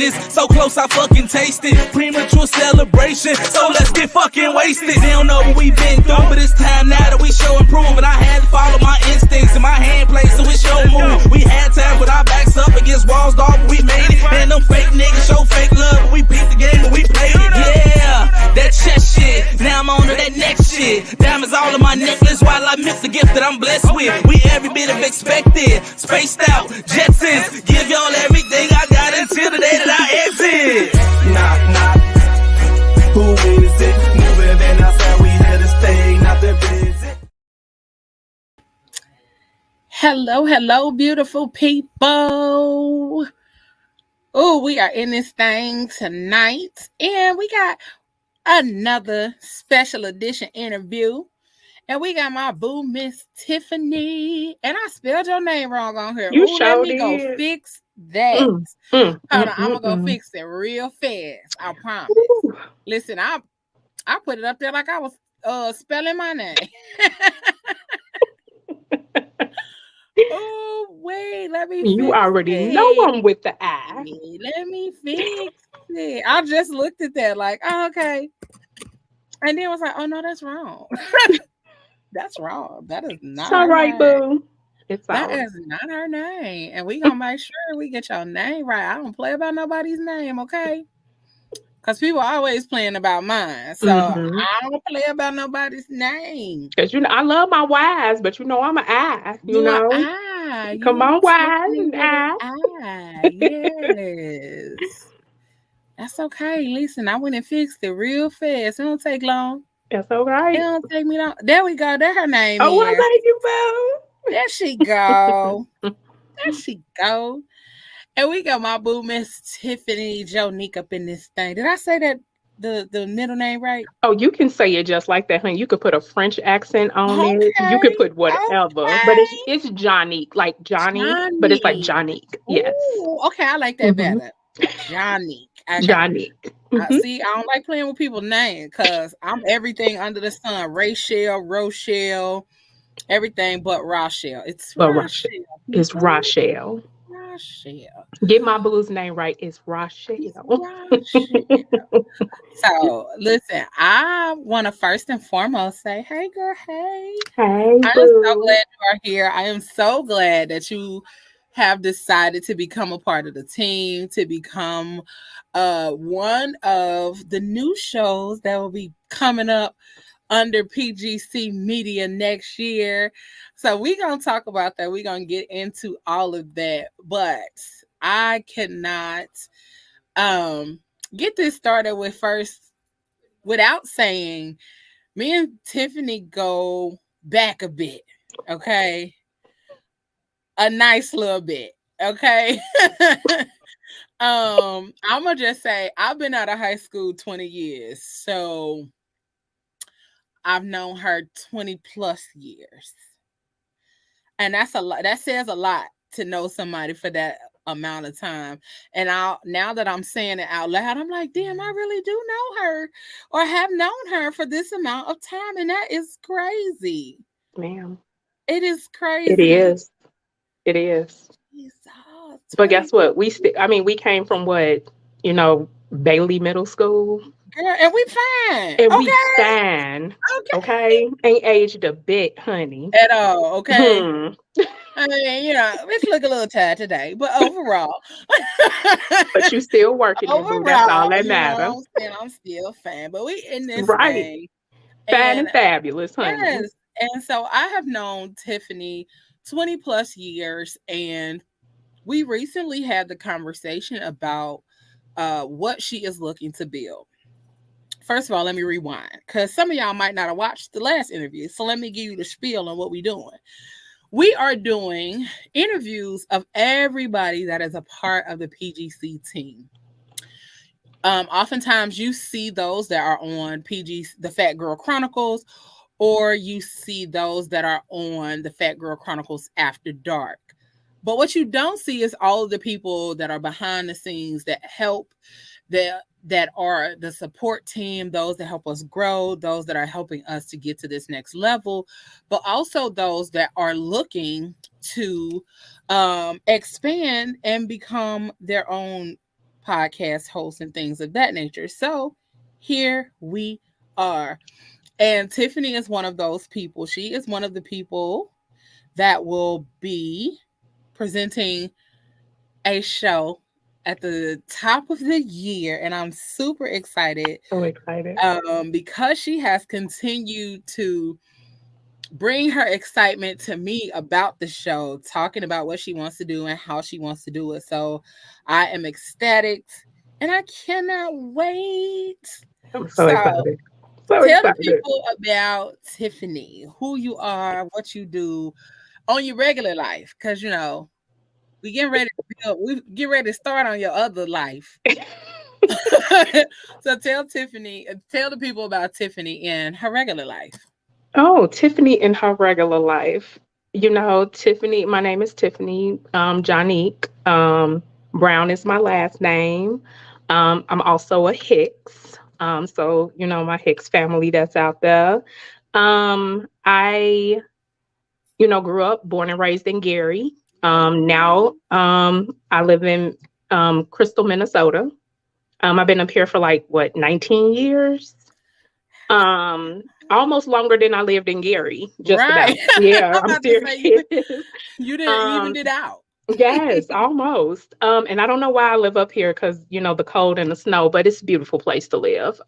greatness. So close I fucking taste it. Premature celebration, so let's get fucking wasted. They don't know what we've been through, but it's time now that we show and prove. And I had to follow my instincts and my hand play, so it's your move. We had time with our backs up against walls, dog, but we made it. And them fake niggas show fake love, but we beat the game and we played it. Yeah, that chest shit, now I'm on to that next shit. Diamonds all in my necklace while I miss the gift that I'm blessed with. We every bit of expected, spaced out, Jetsons. Give y'all everything I got until the day that I exit. Knock, knock. Who is it? Moving in outside, we here to stay, not to visit. Hello, beautiful people. Oh, we are in this thing tonight, and we got another special edition interview. And we got my boo, Miss Tiffani. And I spelled your name wrong on here. You let me go fix that. Hold on, I'm gonna go fix it real fast. I promise. Listen, I put it up there like I was spelling my name. Oh, wait, let me fix You already know I'm with the I. Let me fix it. I just looked at that like, oh, okay. And then I was like, oh, no, that's wrong. That's wrong. That is not It's all right, boo. That is not her name. And we gonna make sure we get your name right. I don't play about nobody's name, okay? Because people are always playing about mine. So I don't play about nobody's name. Because I love my Y's, but I'm an I. You know? I. Come on, Y's and I. Yes. That's okay. Listen, I went and fixed it real fast. It don't take long. That's all right. It don't take me long. There we go. There her name Oh, is. I like you, boo. There she go. There she go. And we got my boo, Miss Tiffani Jonique, up in this thing. Did I say that the middle name right? Oh, you can say it just like that, honey. You could put a French accent on it. You could put whatever. But it's Jonique, like Johnny, but it's like Jonique. Yes. Ooh, okay, I like that better. Jonique. Jonique. See, I don't like playing with people's names because I'm everything under the sun. Rachel, Rochelle, everything but Rochelle. It's Rochelle. It's Rochelle. Get my boo's name right. It's Rochelle. So, listen, I want to first and foremost say, hey, girl, hey. Hey, I'm so glad you are here. I am so glad that you have decided to become a part of the team, to become one of the new shows that will be coming up under PGC Media next year. So we're going to talk about that. We're going to get into all of that. But I cannot get this started without saying me and Tiffani go back a bit, okay? A nice little bit, okay? I'm going to just say I've been out of high school 20 years. So I've known her 20 plus years. And that's a lot. That says a lot to know somebody for that amount of time. And now that I'm saying it out loud, I'm like, damn, I really do know her or have known her for this amount of time. And that is crazy. Ma'am. It is crazy. It is. It is. But guess what? We came from Bailey Middle School. Girl, and we fine. And we fine. Okay. Ain't aged a bit, honey. At all. Okay. I mean, let's look a little tired today, but overall. But you still working. Overall, that's all that matters. I'm still fine. But we in this thing. Fine and fabulous, honey. Yes. And so I have known Tiffani 20 plus years, and we recently had the conversation about what she is looking to build. First of all, let me rewind because some of y'all might not have watched the last interview. So let me give you the spiel on what we're doing. We are doing interviews of everybody that is a part of the PGC team. Oftentimes you see those that are on the Phat Girl Chronicles, or you see those that are on the Phat Girl Chronicles After Dark. But what you don't see is all of the people that are behind the scenes that help, that are the support team, those that help us grow, those that are helping us to get to this next level, but also those that are looking to expand and become their own podcast hosts and things of that nature. So here we are. And Tiffani is one of those people. She is one of the people that will be presenting a show at the top of the year, and I'm super excited. So excited. Because she has continued to bring her excitement to me about the show, talking about what she wants to do and how she wants to do it. So I am ecstatic and I cannot wait. I'm so excited. So tell excited. the people about Tiffani, who you are, what you do on your regular life, because we get ready to start on your other life. So tell the people about Tiffani in her regular life. Oh, Tiffani in her regular life. Tiffani, my name is Tiffani Jonique. Brown is my last name. I'm also a Hicks. So, my Hicks family that's out there. I, grew up, born and raised in Gary. Now I live in Crystal, Minnesota. I've been up here for 19 years. Almost longer than I lived in Gary. Just right. about. Yeah, I'm serious. You didn't even it out. Yes, almost. And I don't know why I live up here because the cold and the snow, but it's a beautiful place to live.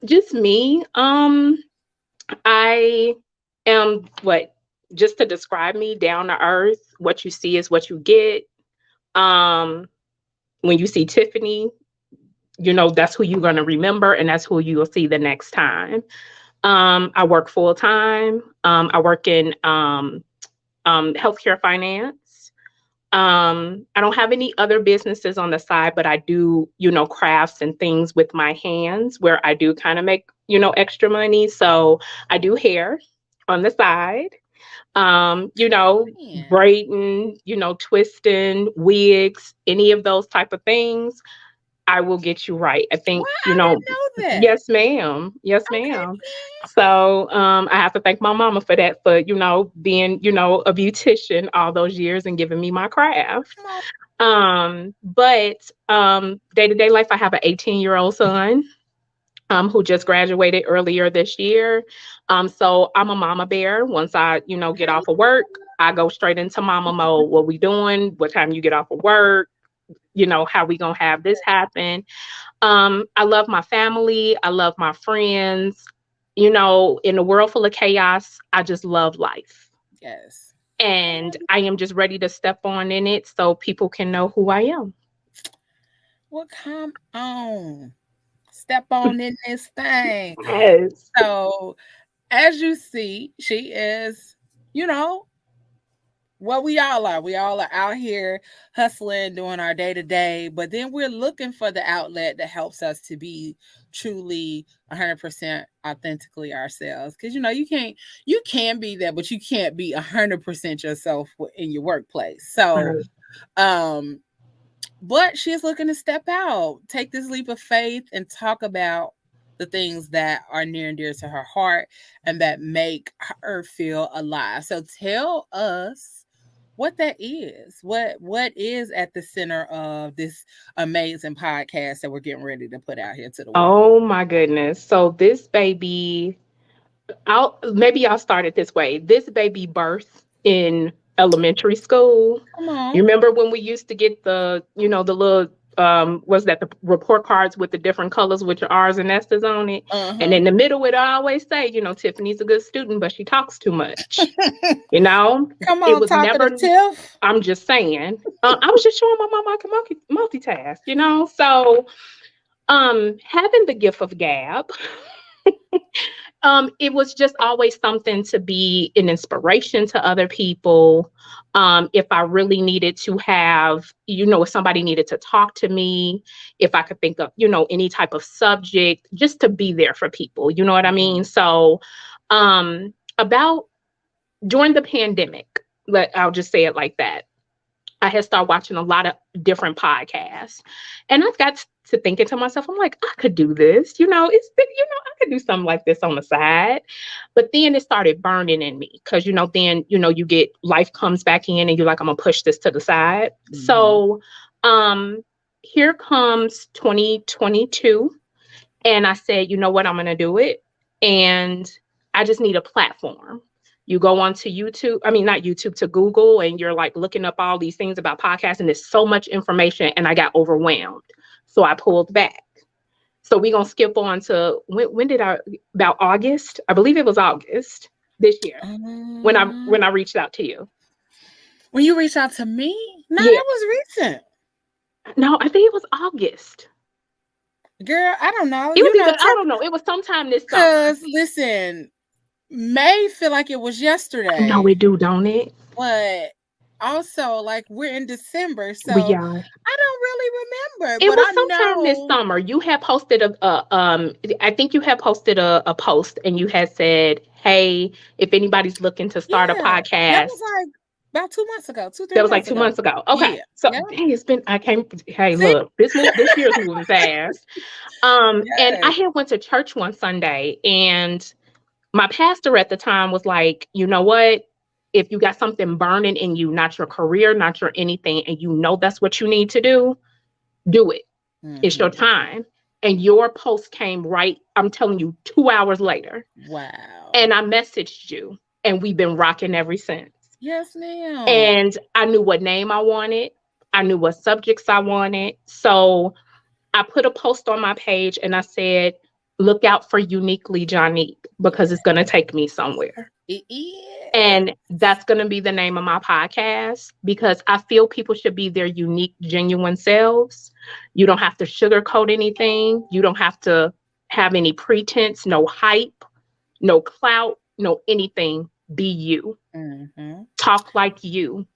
Just me. I am just to describe me, down to earth. What you see is what you get. When you see Tiffani, that's who you're going to remember, and that's who you will see the next time. I work full time. I work in healthcare finance. I don't have any other businesses on the side, but I do, crafts and things with my hands where I do kind of make, extra money. So I do hair on the side, braiding, twisting, wigs, any of those type of things. I will get you right. I think, I didn't know that. Yes, ma'am. Yes, ma'am. So I have to thank my mama for that, for, being, a beautician all those years and giving me my craft. But day-to-day life, I have an 18-year-old son who just graduated earlier this year. So I'm a mama bear. Once I, get off of work, I go straight into mama mode. What we doing? What time you get off of work? How we gonna have this happen? I love my family. I love my friends. In a world full of chaos, I just love life. Yes. And I am just ready to step on in it so people can know who I am. Well, come on. Step on in this thing. Yes. So, as you see, she is, what we all are. We all are out here hustling, doing our day-to-day, but then we're looking for the outlet that helps us to be truly 100% authentically ourselves. Because you can be that, but you can't be 100% yourself in your workplace. So but she's looking to step out, take this leap of faith, and talk about the things that are near and dear to her heart and that make her feel alive. So tell us what that is. What is at the center of this amazing podcast that we're getting ready to put out here to the world? Oh my goodness. So this baby, I'll start it this way. This baby birthed in elementary school. Come on. You remember when we used to get the little was that the report cards with the different colors with your R's and S's on it? And in the middle it always say, Tiffany's a good student, but she talks too much. Come on, it was never Tiff. I'm just saying. I was just showing my mom I can multitask, So having the gift of gab, it was just always something to be an inspiration to other people. If I really needed to have, if somebody needed to talk to me, if I could think of, any type of subject, just to be there for people, you know what I mean? So about during the pandemic, I'll just say it like that, I had started watching a lot of different podcasts, and I got to thinking to myself, I'm like, I could do this, I could do something like this on the side. But then it started burning in me because, then, you get life comes back in and you're like, I'm gonna push this to the side. So here comes 2022. And I said, you know what, I'm going to do it. And I just need a platform. You go onto YouTube, I mean, not YouTube, to Google, and you're like looking up all these things about podcasts, and there's so much information, and I got overwhelmed. So I pulled back. So we're going to skip on to, about August? I believe it was August this year when I reached out to you. When you reached out to me? No, Yeah. that was recent. No, I think it was August. Girl, I don't know. I don't know. It was sometime this summer. Because, listen, May feel like it was yesterday. No, it do, don't it? But also, like, we're in December, so We are. I don't really remember. It but was sometime this summer. You had posted I think you had posted a post, and you had said, "Hey, if anybody's looking to start a podcast." That was like about 2 months ago. 2-3 That was months like 2 months ago. Okay. Yeah. So dang, it's been, hey, look, this year's moving fast. And I had went to church one Sunday, and my pastor at the time was like, you know what? If you got something burning in you, not your career, not your anything, and you know that's what you need to do it. Mm-hmm. It's your time. And your post came right, I'm telling you, 2 hours later. Wow. And I messaged you, and we've been rocking ever since. Yes, ma'am. And I knew what name I wanted. I knew what subjects I wanted. So I put a post on my page, and I said, look out for Uniquely Jonique, because it's going to take me somewhere. And that's going to be the name of my podcast, because I feel people should be their unique, genuine selves. You don't have to sugarcoat anything. You don't have to have any pretense, no hype, no clout, no anything. Be you. Mm-hmm. Talk like you.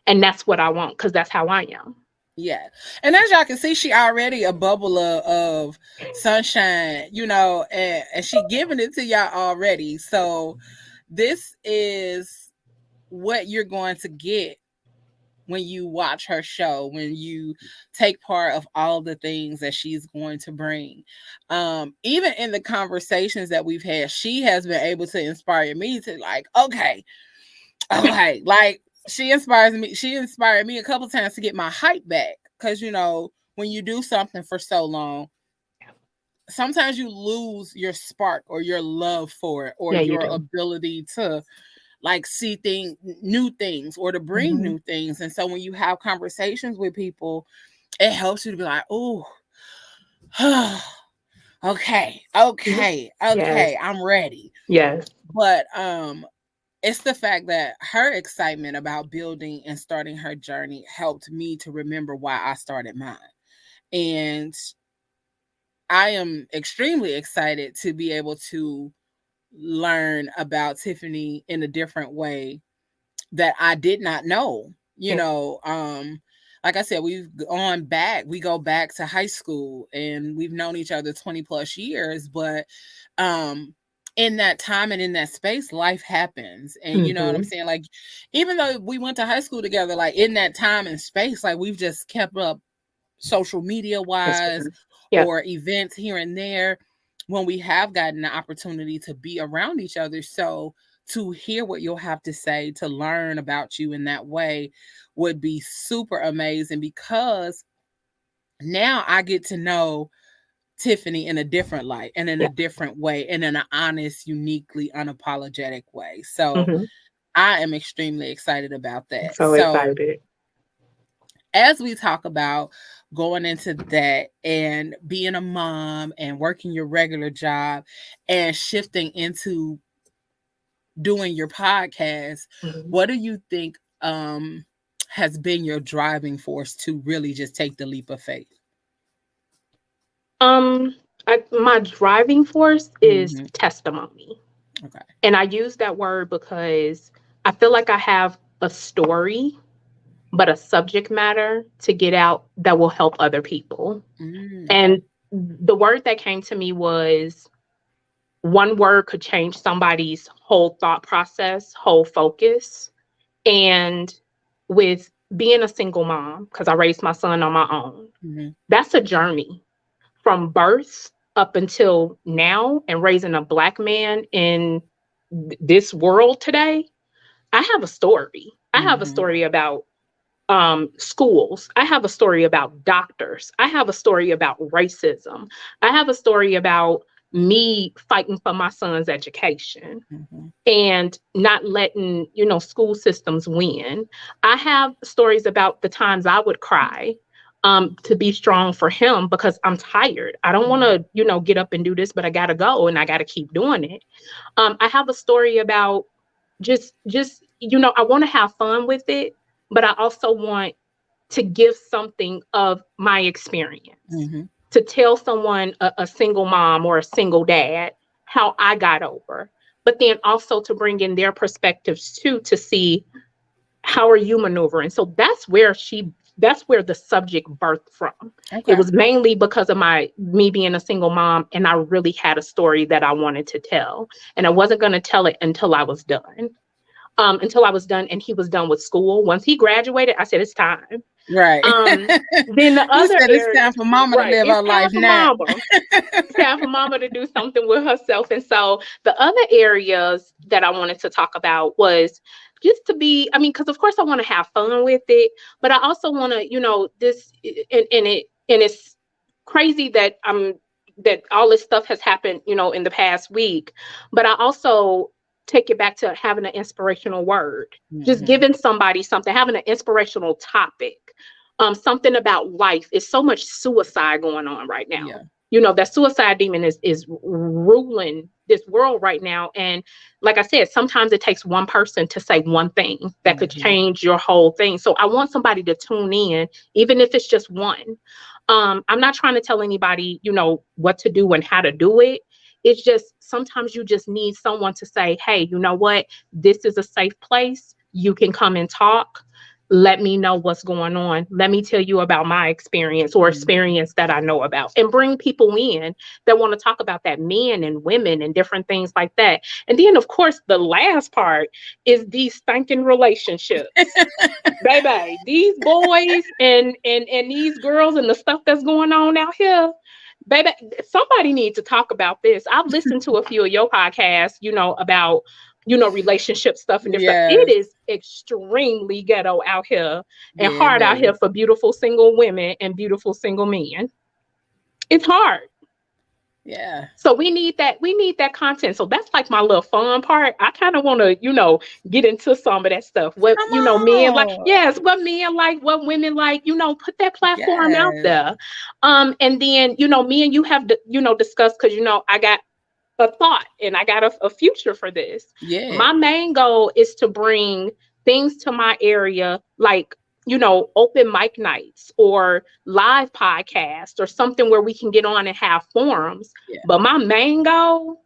And that's what I want, because that's how I am. Yeah. And as y'all can see, she already a bubble of sunshine, and she giving it to y'all already. So this is what you're going to get when you watch her show, when you take part of all the things that she's going to bring. Even in the conversations that we've had, she has been able to inspire me to like, okay, like she inspired me a couple times to get my hype back. Because, when you do something for so long, sometimes you lose your spark or your love for it, or your ability to like see new things, or to bring new things. And so when you have conversations with people, it helps you to be like, oh, okay, yes. I'm ready. Yes. But it's the fact that her excitement about building and starting her journey helped me to remember why I started mine. And I am extremely excited to be able to learn about Tiffani in a different way that I did not know. Like I said, we go back to high school, and we've known each other 20 plus years, but in that time and in that space, life happens. And you know what I'm saying? Like, even though we went to high school together, like in that time and space, like we've just kept up social media wise or events here and there when we have gotten the opportunity to be around each other. So to hear what you'll have to say, to learn about you in that way would be super amazing, because now I get to know Tiffani in a different light and in a different way, and in an honest, uniquely unapologetic way. So I am extremely excited about that. So excited. As we talk about going into that and being a mom and working your regular job and shifting into doing your podcast, what do you think has been your driving force to really just take the leap of faith? My driving force is testimony. Okay. And I use that word because I feel like I have a story, but a subject matter to get out that will help other people. And the word that came to me was, one word could change somebody's whole thought process, whole focus. And with being a single mom, because I raised my son on my own, that's a journey from birth up until now, and raising a Black man in this world today. I have a story. I have a story about schools. I have a story about doctors. I have a story about racism. I have a story about me fighting for my son's education and not letting, school systems win. I have stories about the times I would cry to be strong for him because I'm tired. I don't want to, get up and do this, but I got to go and I got to keep doing it. I have a story about just, I want to have fun with it, but I also want to give something of my experience, to tell someone, a single mom or a single dad, how I got over, but then also to bring in their perspectives too, to see how are you maneuvering. So that's where the subject birthed from. Okay. It was mainly because of me being a single mom, and I really had a story that I wanted to tell, and I wasn't going to tell it until I was done. And he was done with school. Once he graduated, I said, it's time. Right. Then the other said it's time for mama to live her life now. It's time for mama to do something with herself. And so the other areas that I wanted to talk about was just to be, because of course I want to have fun with it, but I also want to, it's crazy that that all this stuff has happened, in the past week, but I also take it back to having an inspirational word, just giving somebody something, having an inspirational topic, something about life. Is so much suicide going on right now. Yeah. That suicide demon is ruling this world right now. And like I said, sometimes it takes one person to say one thing that could change your whole thing. So I want somebody to tune in, even if it's just one. I'm not trying to tell anybody, what to do and how to do it. It's just sometimes you just need someone to say, hey, you know what? This is a safe place. You can come and talk. Let me know what's going on. Let me tell you about my experience or experience that I know about, and bring people in that want to talk about that, men and women and different things like that. And then, of course, the last part is these stinking relationships. Baby, these boys and these girls and the stuff that's going on out here. Baby, somebody needs to talk about this. I've listened to a few of your podcasts, about, relationship stuff and different. Yes. It is extremely ghetto out here and hard out here for beautiful single women and beautiful single men. It's hard. Yeah. So we need that content. So that's like my little fun part. I kind of want to, get into some of that stuff. What, men like, what men like, what women like, put that platform out there. And then, me and you have, discussed, because, I got a thought and I got a future for this. Yeah. My main goal is to bring things to my area, like, open mic nights or live podcasts or something where we can get on and have forums. Yeah. But my main goal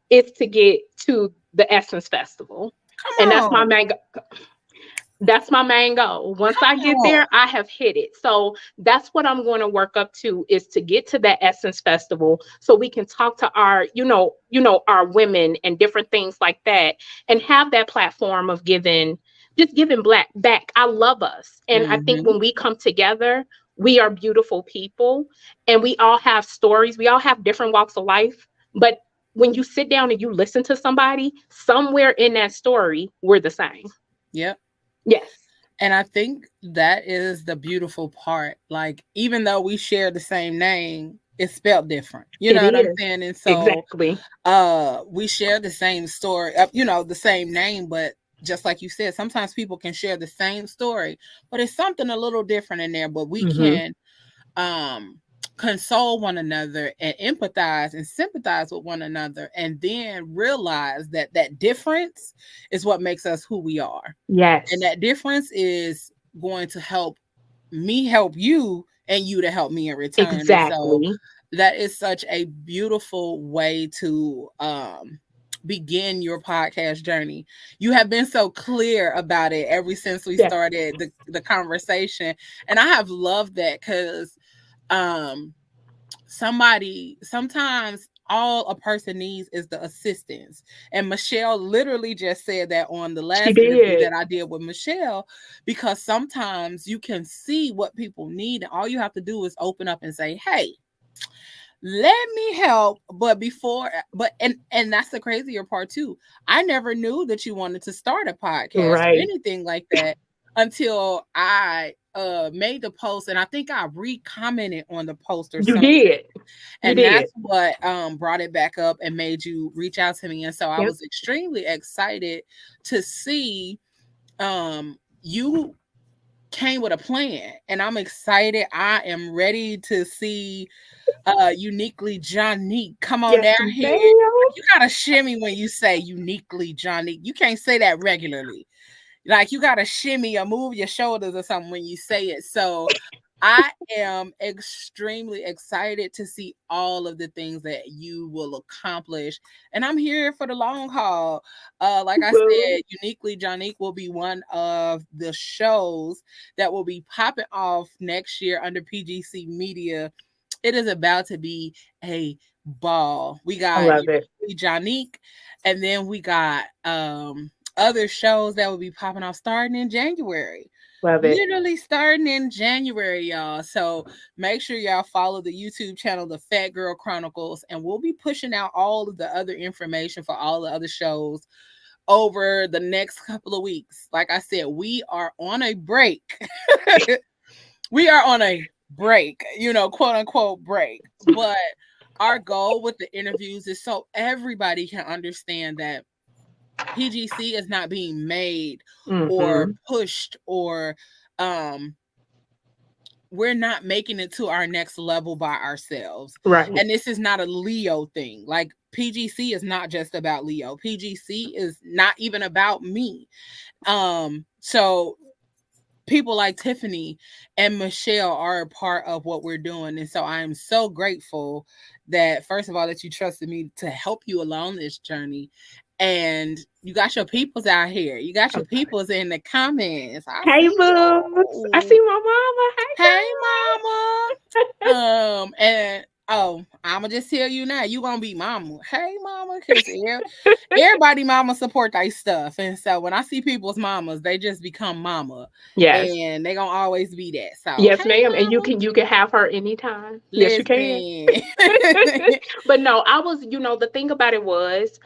is to get to the Essence Festival. And that's my main goal. That's my main goal. Once I get there, I have hit it. So that's what I'm going to work up to, is to get to that Essence Festival so we can talk to our, our women and different things like that, and have that platform of giving back. I love us. And I think when we come together, we are beautiful people, and we all have stories. We all have different walks of life. But when you sit down and you listen to somebody, somewhere in that story, we're the same. Yep. Yes. And I think that is the beautiful part. Like, even though we share the same name, it's spelled different. You know what I'm saying? And so exactly. We share the same story, the same name, but just like you said, sometimes people can share the same story, but it's something a little different in there. But we can console one another and empathize and sympathize with one another, and then realize that that difference is what makes us who we are. Yes. And that difference is going to help me help you, and you to help me in return. Exactly. And so that is such a beautiful way to begin your podcast journey. You have been so clear about it ever since we started the conversation. And I have loved that, because sometimes all a person needs is the assistance. And Michelle literally just said that on the last interview that I did with Michelle, because sometimes you can see what people need, and all you have to do is open up and say, hey, let me help. And that's the crazier part too. I never knew that you wanted to start a podcast or anything like that until I made the post, and I think I re-commented on the post or You something. did. And that's what brought it back up and made you reach out to me. And so I was extremely excited to see you came with a plan, and I'm excited. I am ready to see Uniquely Jonique. Come on down here. You gotta shimmy when you say Uniquely Jonique. You can't say that regularly. Like, you gotta shimmy or move your shoulders or something when you say it. So I am extremely excited to see all of the things that you will accomplish. And I'm here for the long haul. Like I said, Uniquely Jonique will be one of the shows that will be popping off next year under PGC Media. It is about to be a ball. We got Uniquely Jonique, and then we got other shows that will be popping off starting in January. Literally starting in January, y'all. So make sure y'all follow the YouTube channel, the Phat Girl Chronicles, and we'll be pushing out all of the other information for all the other shows over the next couple of weeks. Like I said, we are on a break. We are on a break, quote unquote break. But our goal with the interviews is so everybody can understand that PGC is not being made or pushed, or we're not making it to our next level by ourselves. Right. And this is not a Leo thing. Like, PGC is not just about Leo. PGC is not even about me. So people like Tiffani and Michelle are a part of what we're doing. And so I am so grateful that, first of all, that you trusted me to help you along this journey. And you got your peoples out here. You got your peoples in the comments. Hey, boo. I see my mama. Hey, mama. And I'ma just tell you now, you gonna be mama. Hey, mama, because everybody mama support their stuff. And so when I see people's mamas, they just become mama. Yes. And they gonna always be that. So yes, hey, ma'am. Mama. And you can have her anytime. Listen. Yes, you can. But no, I was, the thing about it was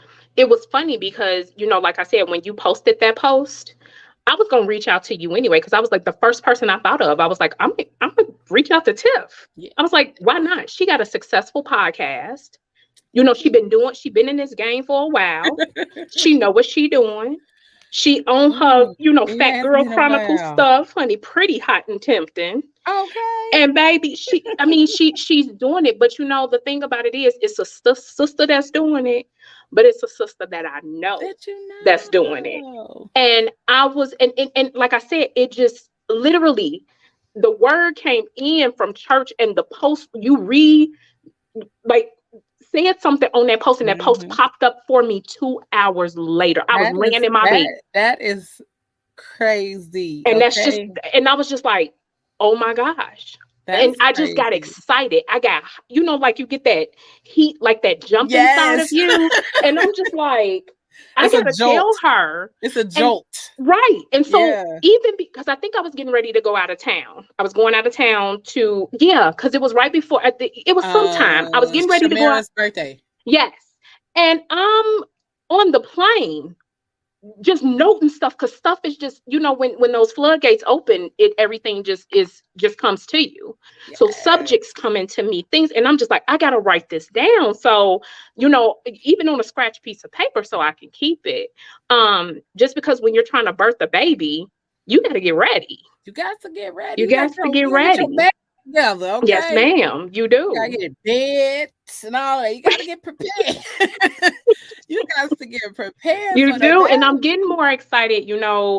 funny because, like I said, when you posted that post, I was going to reach out to you anyway, because I was like the first person I thought of. I was like, I'm going to reach out to Tiff. Yeah. I was like, why not? She got a successful podcast. She been in this game for a while. She know what she doing. She on her, Phat Girl Chronicles stuff, honey, pretty hot and tempting. Okay. And baby, she's doing it. But the thing about it is, it's a sister that's doing it. But it's a sister that I know that's doing it. And I was, and like I said, it just literally, the word came in from church, and the post said something on that post, and that post popped up for me 2 hours later. I was laying in my bed. That is crazy. And that's just, and I was just like, oh my gosh. And I just got excited. I got, like you get that heat, like that jump inside of you. And I'm just like, I gotta tell her. It's a jolt. Right. And so even because I think I was getting ready to go out of town. I was going out of town because it was right before, it was sometime. I was getting ready to go out. Birthday. Yes. And I'm on the plane, just noting stuff, because stuff is just, when those floodgates open, everything just comes to you. Yes. So subjects come into me, things, and I'm just like, I gotta write this down. So, even on a scratch piece of paper so I can keep it. Just because when you're trying to birth a baby, you gotta get ready. You got to get ready. You got to get ready. Together, okay? Yes, ma'am. You do. You gotta get beds and all that. You gotta get prepared. You got to get prepared. You do, and I'm getting more excited.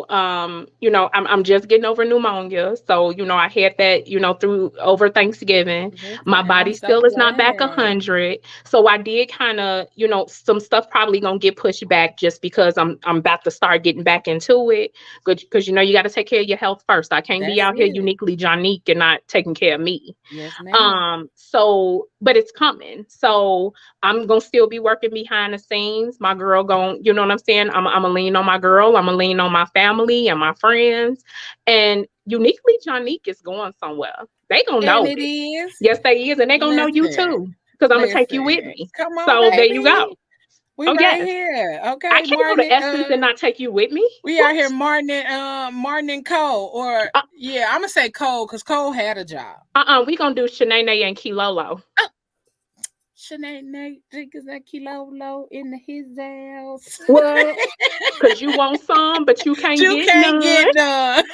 I'm just getting over pneumonia, so I had that through over Thanksgiving. My body still is not back 100, so I did kind of some stuff probably gonna get pushed back just because I'm about to start getting back into it. Because you got to take care of your health first. I can't be out here Uniquely Jonique and not taking care of me. Yes, ma'am. But it's coming. So I'm gonna still be working behind the scenes. My girl you know what I'm saying? I'm gonna lean on my girl. I'm gonna lean on my family and my friends. And Uniquely Jonique is going somewhere. They gonna know it is. Yes, they is, and they gonna know you too. Because I'm gonna take you with me. Come on, so baby. There you go. We Oh, right yes. here. I Okay, can't go Martin. to Essence and not take you with me. We What? out here, Martin and Cole. Or yeah, I'm gonna say Cole because Cole had a job. We gonna do Shanae and Kilolo. Shanae Nate drinking that Kilolo in his house. What? Because you want some, but you can't You get can't none. get done.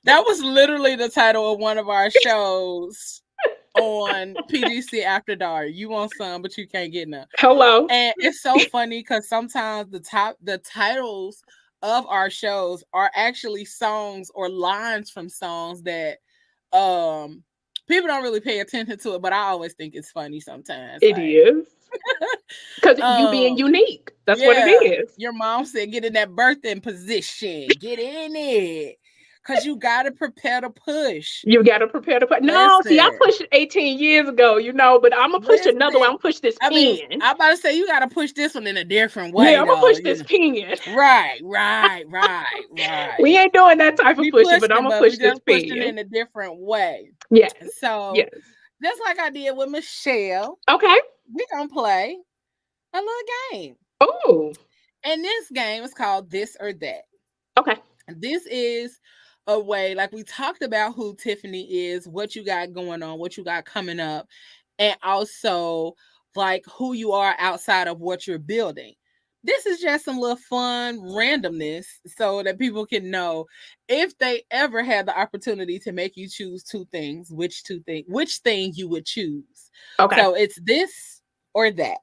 That was literally the title of one of our shows on PGC After Dark. You want some, but you can't get none. Hello. And it's so funny because sometimes the titles of our shows are actually songs or lines from songs that people don't really pay attention to it, but I always think it's funny sometimes. It is. Because you being unique. That's what it is. Your mom said, get in that birthing position. Get in it. Because you got to prepare to push. You got to prepare to put. No, see, I pushed 18 years ago, but I'm going to push another one. I'm going to push this pen. I'm about to say, you got to push this one in a different way. Yeah, I'm going to push this pen. Right. We ain't doing that type of pushing, but I'm going to push this pen. Pushing in a different way. Yes. So, just like I did with Michelle. Okay. We're going to play a little game. Oh. And this game is called This or That. Okay. This is a way, like we talked about who Tiffani is, what you got going on, what you got coming up, and also like who you are outside of what you're building. This is just some little fun randomness so that people can know if they ever had the opportunity to make you choose two things, which thing you would choose. Okay. So it's this or that.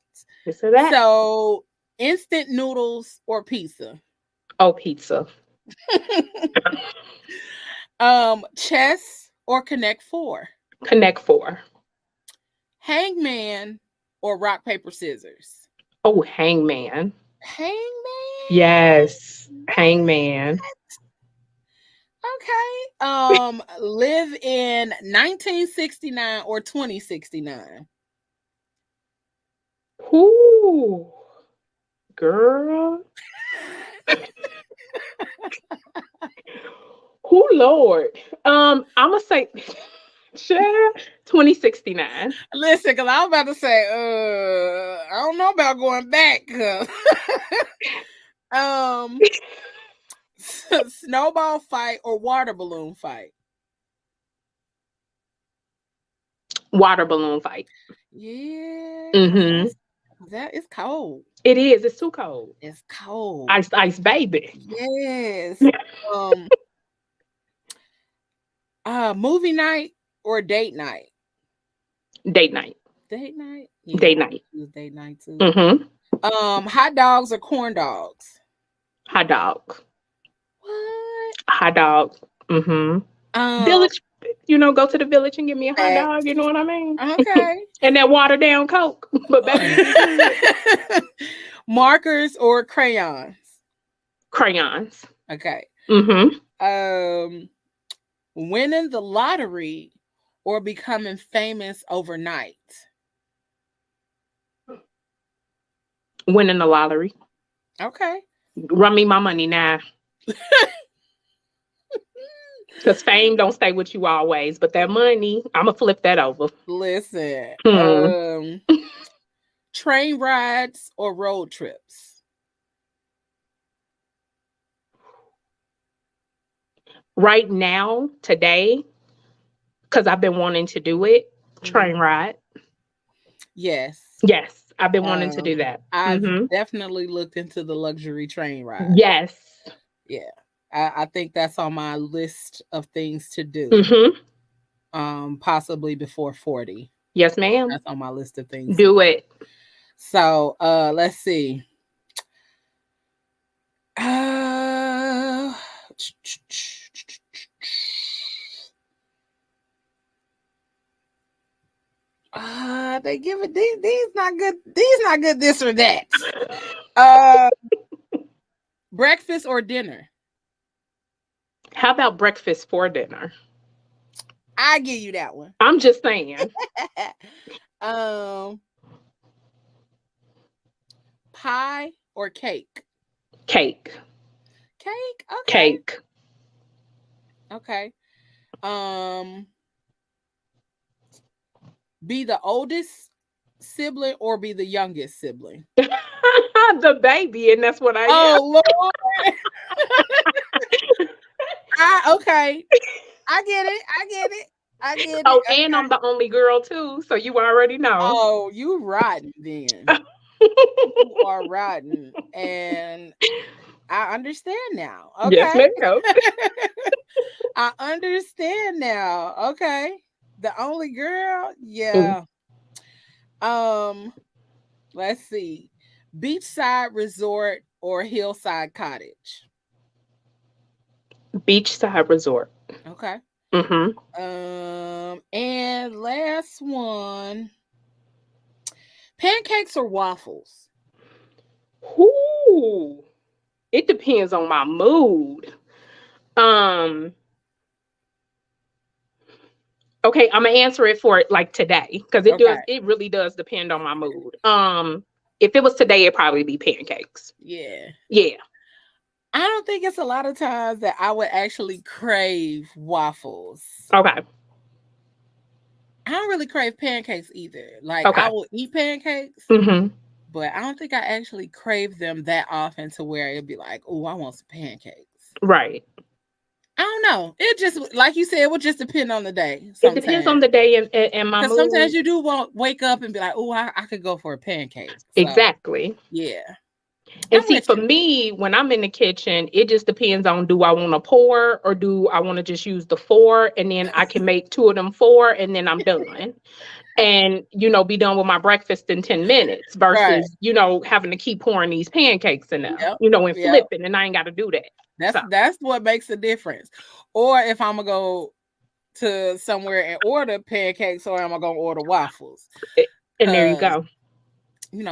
This or that. So instant noodles or pizza? Oh, pizza. Chess or Connect Four? Connect Four. Hangman or rock, paper, scissors? Oh, hangman. Hangman? Yes. Hangman. Okay. Live in 1969 or 2069? Ooh. Girl. Oh, Lord. I'm going to say, 2069. Listen, because I was about to say, I don't know about going back. Snowball fight or water balloon fight? Water balloon fight. Yeah. Mm-hmm. That is cold. It is. It's too cold. It's cold. Ice, baby. Yes. Movie night or date night? Date night. Date night? Yeah, date night. Date night too. Mm-hmm. Hot dogs or corn dogs? Hot dog. What? Hot dog. Mm-hmm. Village, go to the village and give me a hot dog. You know what I mean? Okay. And that watered down Coke. But baby. Markers or crayons? Crayons. Okay. Mm-hmm. Winning the lottery or becoming famous overnight? Winning the lottery. Okay. Run me my money now. Because fame don't stay with you always, but that money, I'm going to flip that over. Listen. Train rides or road trips? Right now, today, because I've been wanting to do it, train ride. Yes. Yes, I've been wanting to do that. I've definitely looked into the luxury train ride. Yes. Yeah. I think that's on my list of things to do. Possibly before 40. Yes, ma'am. That's on my list of things. Do it. So let's see. They give it these not good. These not good. This or that. Breakfast or dinner? How about breakfast for dinner? I give you that one. I'm just saying. Pie or cake? Cake. Cake. Okay. Cake. Okay. Be the oldest sibling or be the youngest sibling? The baby, and that's what I am. Oh Lord. Okay. I get it. Oh, Okay. and I'm the only girl too, so you already know. Oh, you rotten then. You are rotten. And I understand now. Okay. Yes, ma'am. I understand now. Okay. The only girl? Yeah. Let's see. Beachside resort or hillside cottage? Beachside resort. Okay. Mm-hmm. And last one. Pancakes or waffles? Ooh. It depends on my mood. Okay, I'm gonna answer it for it like today because it really does depend on my mood. If it was today, it'd probably be pancakes. Yeah. Yeah. I don't think it's a lot of times that I would actually crave waffles. Okay. I don't really crave pancakes either. Like Okay. I will eat pancakes, but I don't think I actually crave them that often to where it'd be like, oh, I want some pancakes. Right. I don't know. It just, like you said, it would just depend on the day. It depends on the day and my mood. Because sometimes you do wake up and be like, oh, I could go for a pancake. So, exactly. Yeah. And see, for me, when I'm in the kitchen, it just depends on, do I want to pour or do I want to just use the 4 and then I can make 2 of them 4 and then I'm done. And, be done with my breakfast in 10 minutes versus, having to keep pouring these pancakes in there, and flipping, and I ain't got to do that. That's what makes a difference. Or if I'm going to go to somewhere and order pancakes, or am I going to order waffles? And there you go.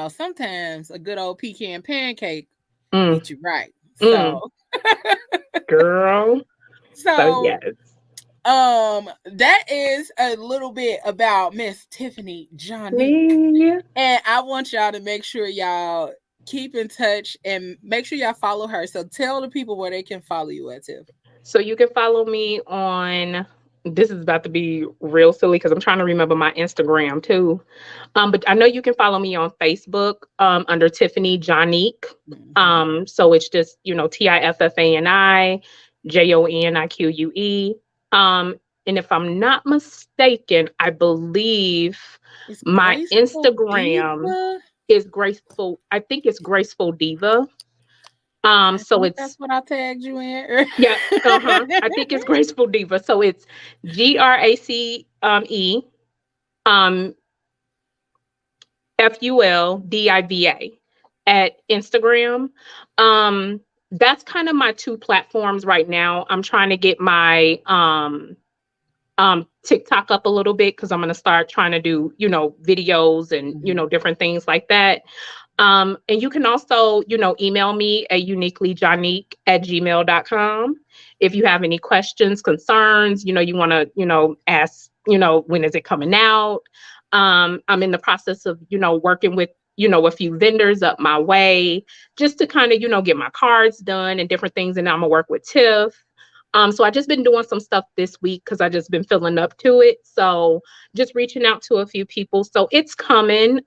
Sometimes a good old pecan pancake get you right. So, girl. So yes. That is a little bit about Miss Tiffani Jonique. And I want y'all to make sure y'all keep in touch and make sure y'all follow her. So tell the people where they can follow you at, Tiff. So you can follow me on, this is about to be real silly because I'm trying to remember my Instagram too. But I know you can follow me on Facebook under Tiffani Jonique. So it's just, Tiffani Jonique. And if I'm not mistaken, I believe my Instagram is Graceful. I think it's Graceful Diva. So that's what I tagged you in. Yeah. I think it's Graceful Diva. So it's GRACE FULDIVA at Instagram. That's kind of my 2 platforms right now. I'm trying to get my TikTok up a little bit because I'm going to start trying to do, videos and, different things like that. And you can also, email me at uniquelyjonique@gmail.com. If you have any questions, concerns, you want to, ask, when is it coming out? I'm in the process of, working with, a few vendors up my way just to kind of, get my cards done and different things. And I'm gonna work with Tiff. So I just been doing some stuff this week because I just been filling up to it. So just reaching out to a few people. So it's coming.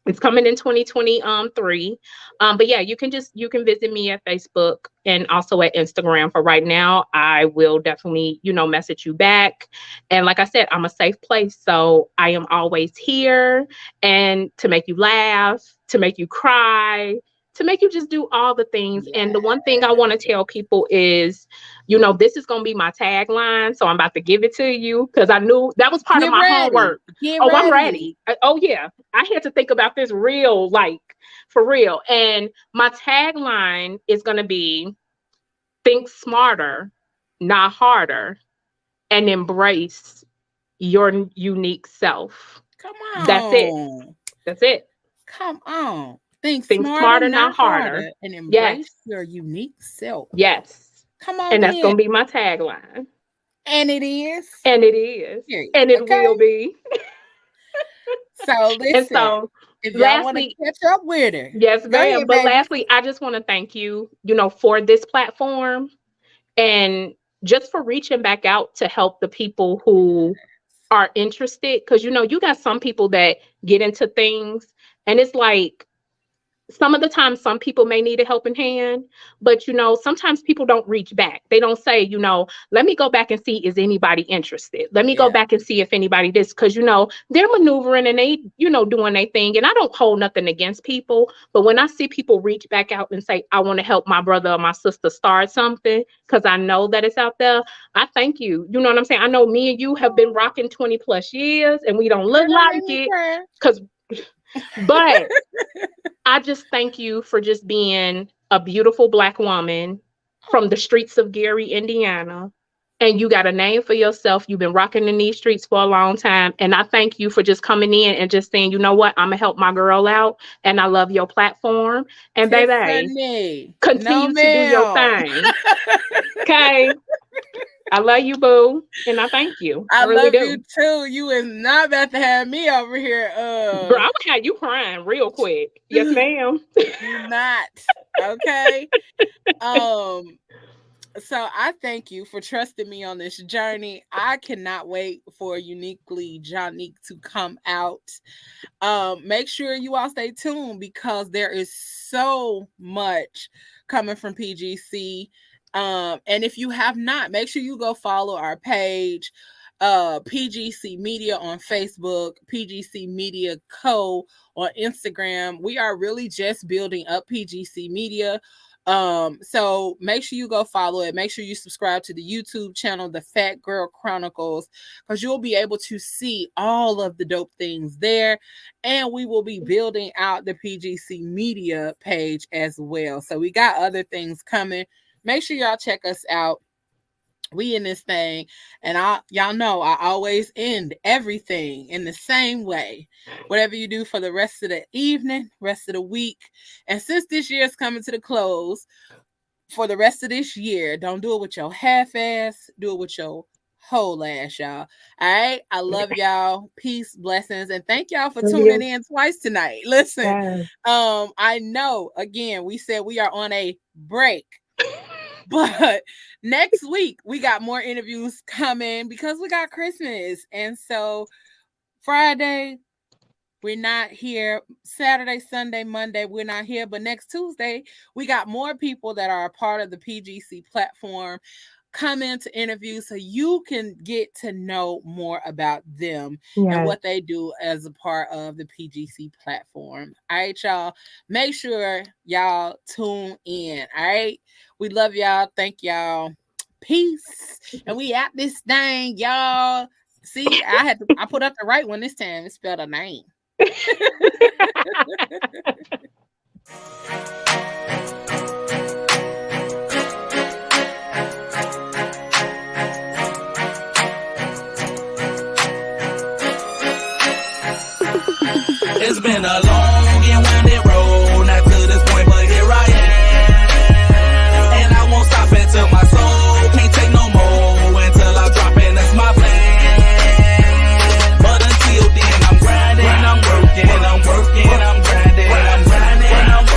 It's coming in 2023. But yeah, you can visit me at Facebook and also at Instagram. For right now, I will definitely, message you back. And like I said, I'm a safe place. So I am always here and to make you laugh, to make you cry, to make you just do all the things. Yeah. And the one thing I want to tell people is, this is going to be my tagline. So I'm about to give it to you because I knew that was part of my homework. I'm ready. Oh yeah. I had to think about this for real. And my tagline is going to be think smarter, not harder, and embrace your unique self. Come on. That's it. Come on. Think smarter, not harder. And embrace your unique self. Yes. Come on. And that's going to be my tagline. And it is. And it is. Period. And it will be. So listen. If y'all want to catch up with her. Yes, ma'am. But lastly, I just want to thank you, for this platform and just for reaching back out to help the people who are interested, because you got some people that get into things and it's like, some of the time, some people may need a helping hand, but sometimes people don't reach back. They don't say, let me go back and see, is anybody interested? Let me go back and see if anybody this, because, they're maneuvering and they, doing their thing. And I don't hold nothing against people. But when I see people reach back out and say, I want to help my brother or my sister start something, because I know that it's out there, I thank you. You know what I'm saying? I know me and you have been rocking 20 plus years and we don't look like it, but I just thank you for just being a beautiful Black woman from the streets of Gary, Indiana. And you got a name for yourself. You've been rocking in these streets for a long time. And I thank you for just coming in and just saying, you know what, I'm going to help my girl out. And I love your platform. And baby, continue to do your thing. Okay. I love you, boo. And I thank you. I really love do. you too. You is not about to have me over here. Bro, I'm going to have you crying real quick. Yes, ma'am. You're not. Okay. So I thank you for trusting me on this journey. I cannot wait for Uniquely Jonique to come out. Make sure you all stay tuned because there is so much coming from PGC. And if you have not, make sure you go follow our page, PGC Media on Facebook, PGC Media Co. on Instagram. We are really just building up PGC Media. So make sure you go follow it. Make sure you subscribe to the YouTube channel, the Phat Girl Chronicles, because you'll be able to see all of the dope things there. And we will be building out the PGC Media page as well. So we got other things coming. Make sure y'all check us out. We in this thing, and y'all know I always end everything in the same way. Whatever you do for the rest of the evening, rest of the week, and since this year is coming to the close, for the rest of this year, don't do it with your half-ass, do it with your whole ass, y'all. All right, I love y'all. Peace, blessings, and thank y'all for tuning in twice tonight. Listen, I know again we said we are on a break. But next week, we got more interviews coming because we got Christmas. And so Friday, we're not here. Saturday, Sunday, Monday, we're not here. But next Tuesday, we got more people that are a part of the PGC platform come in to interview so you can get to know more about them and what they do as a part of the PGC platform. All right, y'all. Make sure y'all tune in. All right. We love y'all. Thank y'all. Peace. And we at this thing, y'all. See, I put up the right one this time. It spelled a name. It's been a long and winding road, not to this point, but here I am. And I won't stop until my soul can't take no more, until I drop in, that's my plan. But until then, I'm grinding, I'm working, I'm grinding, I'm grinding, I'm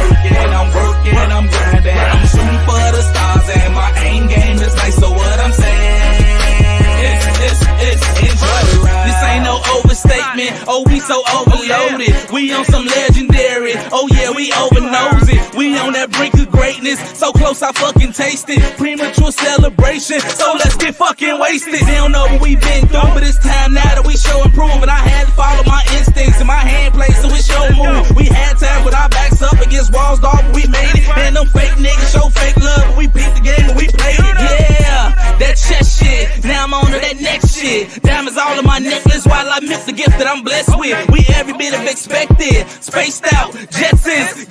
working, I'm grinding. I'm shooting for the stars and my aim game is nice, so what I'm saying, it's enjoy the ride. This ain't no overstatement, oh we so overloaded. We on some legendary, oh yeah, we over nosy. We on that brink of greatness, so close I fucking taste it. Premature celebration, so let's get fucking wasted. They don't know what we been through, but it's time now that we show and prove. And I had to follow my instincts and my hand play, so it show move. We had time with our backs up against walls, dog, but we made it. And them fake niggas show fake love, but we beat the game and we played it. Yeah, that chest shit, now I'm on to that next shit. Diamonds all in my necklace while I miss the gift that I'm blessed with. We every bit of expected, spaced out, Jetsons,